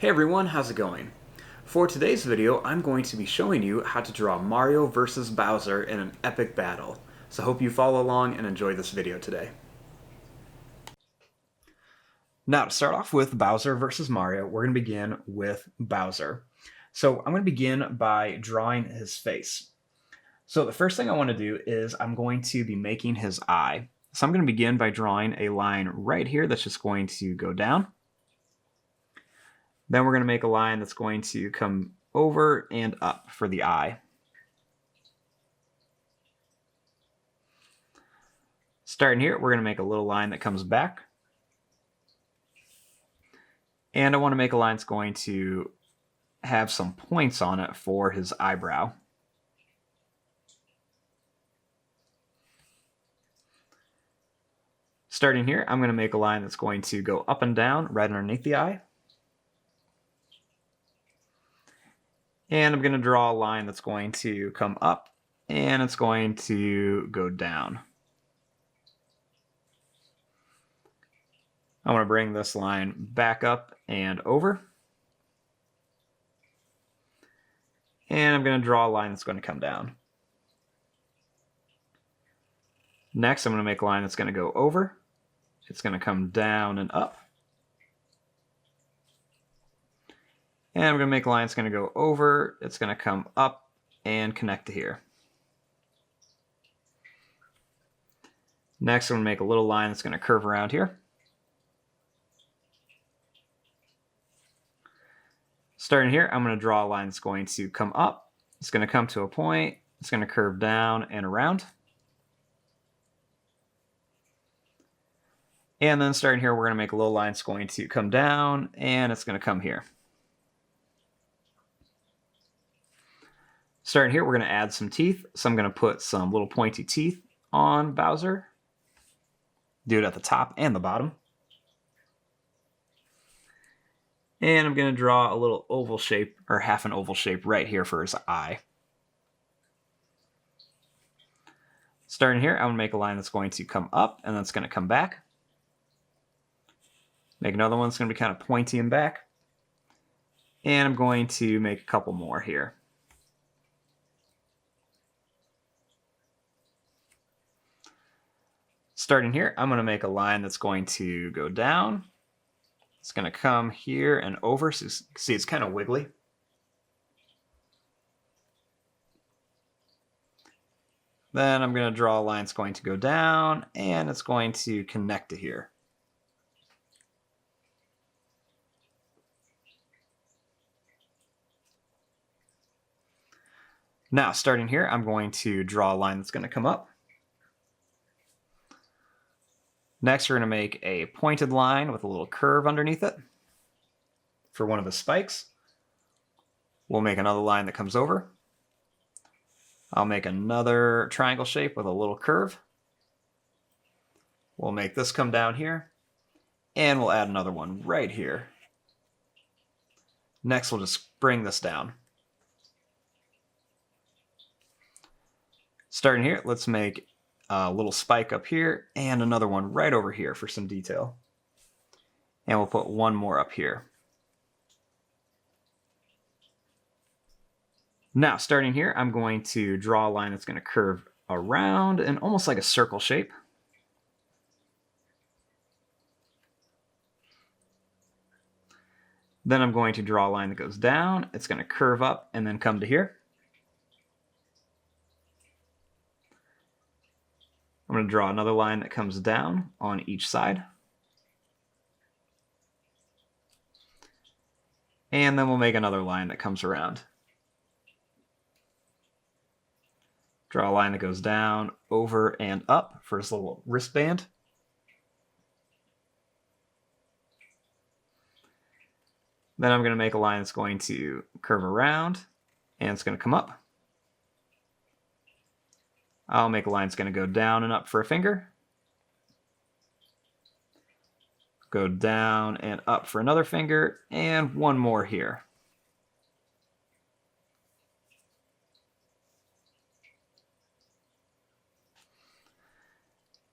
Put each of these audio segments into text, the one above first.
Hey everyone, how's it going? For today's video, I'm going to be showing you how to draw Mario versus Bowser in an epic battle. So hope you follow along and enjoy this video today. Now to start off with Bowser versus Mario, we're going to begin with Bowser. So I'm going to begin by drawing his face. So the first thing I want to do is I'm going to be making his eye. So I'm going to begin by drawing a line right here that's just going to go down. Then we're going to make a line that's going to come over and up for the eye. Starting here, we're going to make a little line that comes back. And I want to make a line that's going to have some points on it for his eyebrow. Starting here, I'm going to make a line that's going to go up and down right underneath the eye. And I'm going to draw a line that's going to come up and it's going to go down. I want to bring this line back up and over. And I'm going to draw a line that's going to come down. Next, I'm going to make a line that's going to go over. It's going to come down and up. And I'm going to make a line that's going to go over, it's going to come up and connect to here. Next, I'm going to make a little line that's going to curve around here. Starting here, I'm going to draw a line that's going to come up, it's going to come to a point, it's going to curve down and around. And then starting here, we're going to make a little line that's going to come down and it's going to come here. Starting here, we're going to add some teeth. So I'm going to put some little pointy teeth on Bowser. Do it at the top and the bottom. And I'm going to draw a little oval shape, or half an oval shape right here for his eye. Starting here, I'm going to make a line that's going to come up and that's going to come back. Make another one that's going to be kind of pointy and back. And I'm going to make a couple more here. Starting here, I'm going to make a line that's going to go down. It's going to come here and over. So you can see it's kind of wiggly. Then I'm going to draw a line that's going to go down and it's going to connect to here. Now, starting here, I'm going to draw a line that's going to come up. Next, we're going to make a pointed line with a little curve underneath it for one of the spikes. We'll make another line that comes over. I'll make another triangle shape with a little curve. We'll make this come down here, and we'll add another one right here. Next, we'll just bring this down. Starting here, let's make a little spike up here and another one right over here for some detail. And we'll put one more up here. Now, starting here, I'm going to draw a line that's going to curve around and almost like a circle shape. Then I'm going to draw a line that goes down. It's going to curve up and then come to here. I'm going to draw another line that comes down on each side. And then we'll make another line that comes around. Draw a line that goes down, over, and up for his little wristband. Then I'm going to make a line that's going to curve around, and it's going to come up. I'll make a line that's going to go down and up for a finger. Go down and up for another finger, and one more here.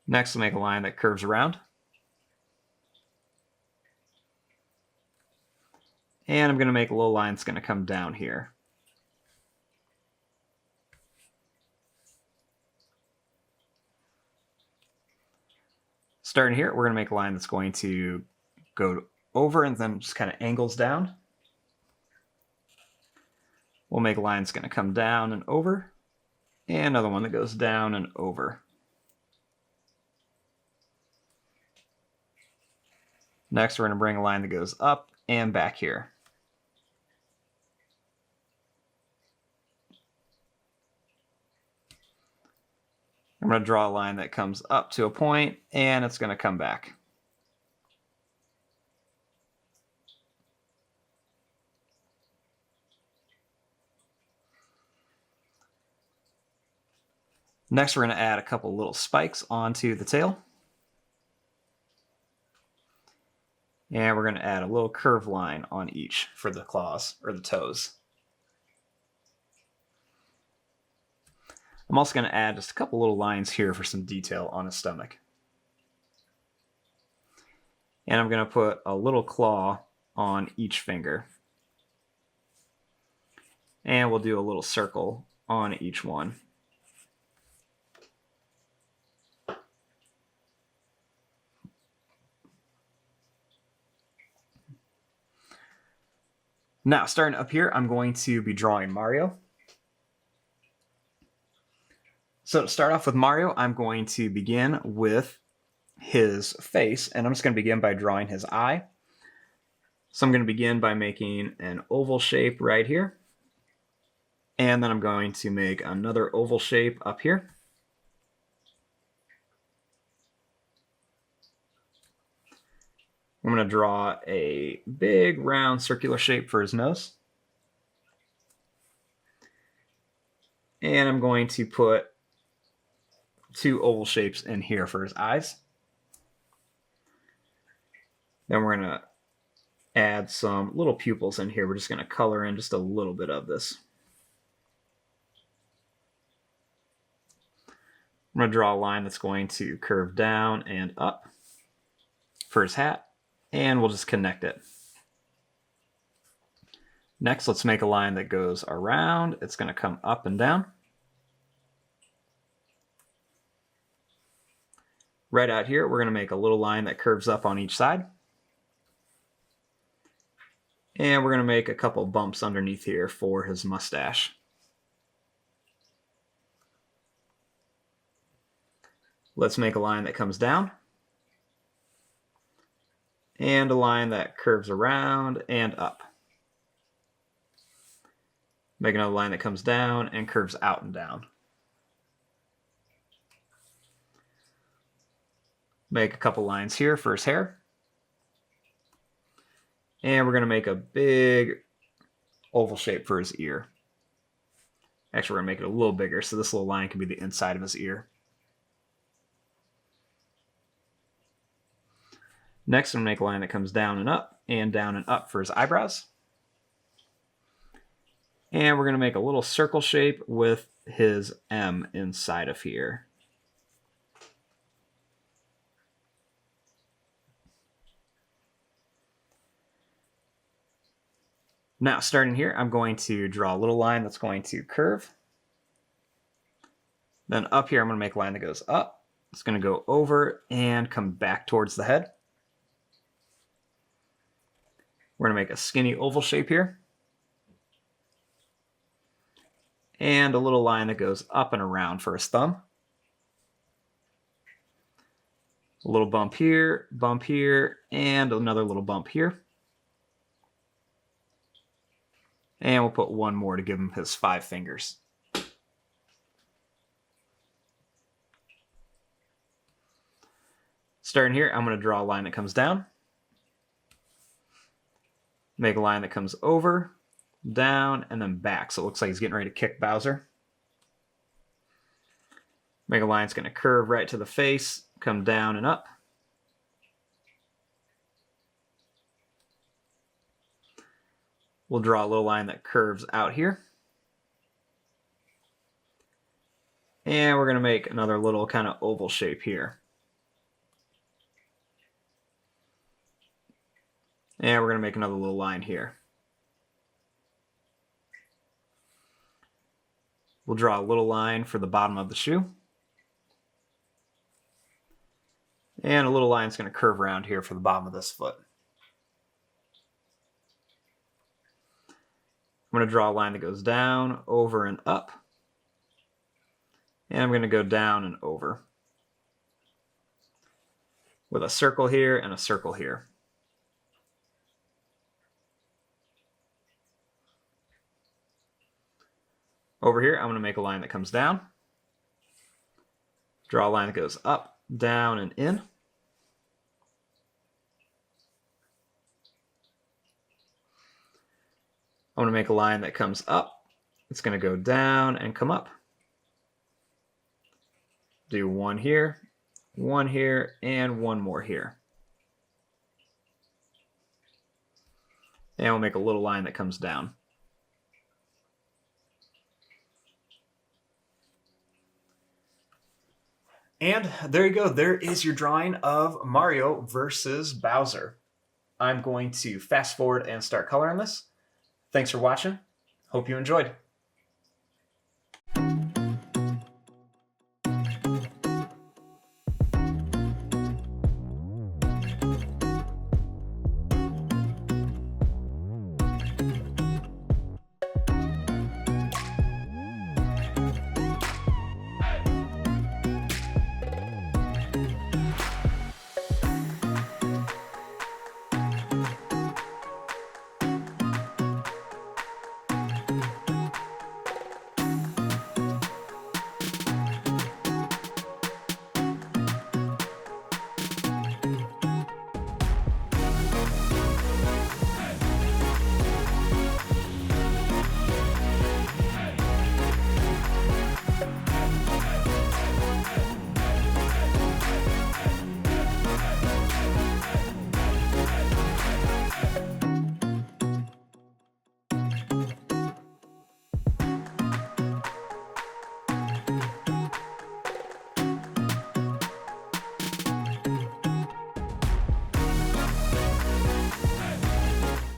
Next, we'll make a line that curves around. And I'm going to make a little line that's going to come down here. Starting here, we're going to make a line that's going to go over and then just kind of angles down. We'll make a line that's going to come down and over, and another one that goes down and over. Next, we're going to bring a line that goes up and back here. I'm going to draw a line that comes up to a point, and it's going to come back. Next, we're going to add a couple little spikes onto the tail. And we're going to add a little curved line on each for the claws, or the toes. I'm also going to add just a couple little lines here for some detail on his stomach. And I'm going to put a little claw on each finger. And we'll do a little circle on each one. Now, starting up here, I'm going to be drawing Mario. So to start off with Mario, I'm going to begin with his face, and I'm just going to begin by drawing his eye. So I'm going to begin by making an oval shape right here. And then I'm going to make another oval shape up here. I'm going to draw a big round circular shape for his nose. And I'm going to put two oval shapes in here for his eyes. Then we're going to add some little pupils in here. We're just going to color in just a little bit of this. I'm going to draw a line that's going to curve down and up for his hat. And we'll just connect it. Next, let's make a line that goes around. It's going to come up and down. Right out here, we're going to make a little line that curves up on each side. And we're going to make a couple bumps underneath here for his mustache. Let's make a line that comes down. And a line that curves around and up. Make another line that comes down and curves out and down. Make a couple lines here for his hair. And we're going to make a big oval shape for his ear. Actually, we're going to make it a little bigger, so this little line can be the inside of his ear. Next, I'm going to make a line that comes down and up for his eyebrows. And we're going to make a little circle shape with his M inside of here. Now, starting here, I'm going to draw a little line that's going to curve. Then up here, I'm going to make a line that goes up. It's going to go over and come back towards the head. We're going to make a skinny oval shape here. And a little line that goes up and around for his thumb. A little bump here, and another little bump here. And we'll put one more to give him his 5 fingers. Starting here, I'm going to draw a line that comes down. Make a line that comes over, down, and then back. So it looks like he's getting ready to kick Bowser. Make a line that's going to curve right to the face, come down and up. We'll draw a little line that curves out here. And we're going to make another little kind of oval shape here. And we're going to make another little line here. We'll draw a little line for the bottom of the shoe. And a little line is going to curve around here for the bottom of this foot. I'm going to draw a line that goes down, over, and up. And I'm going to go down and over, with a circle here and a circle here. Over here, I'm going to make a line that comes down. Draw a line that goes up, down, and in. I'm going to make a line that comes up. It's going to go down and come up. Do one here, and one more here. And we'll make a little line that comes down. And there you go. There is your drawing of Mario versus Bowser. I'm going to fast forward and start coloring this. Thanks for watching. Hope you enjoyed.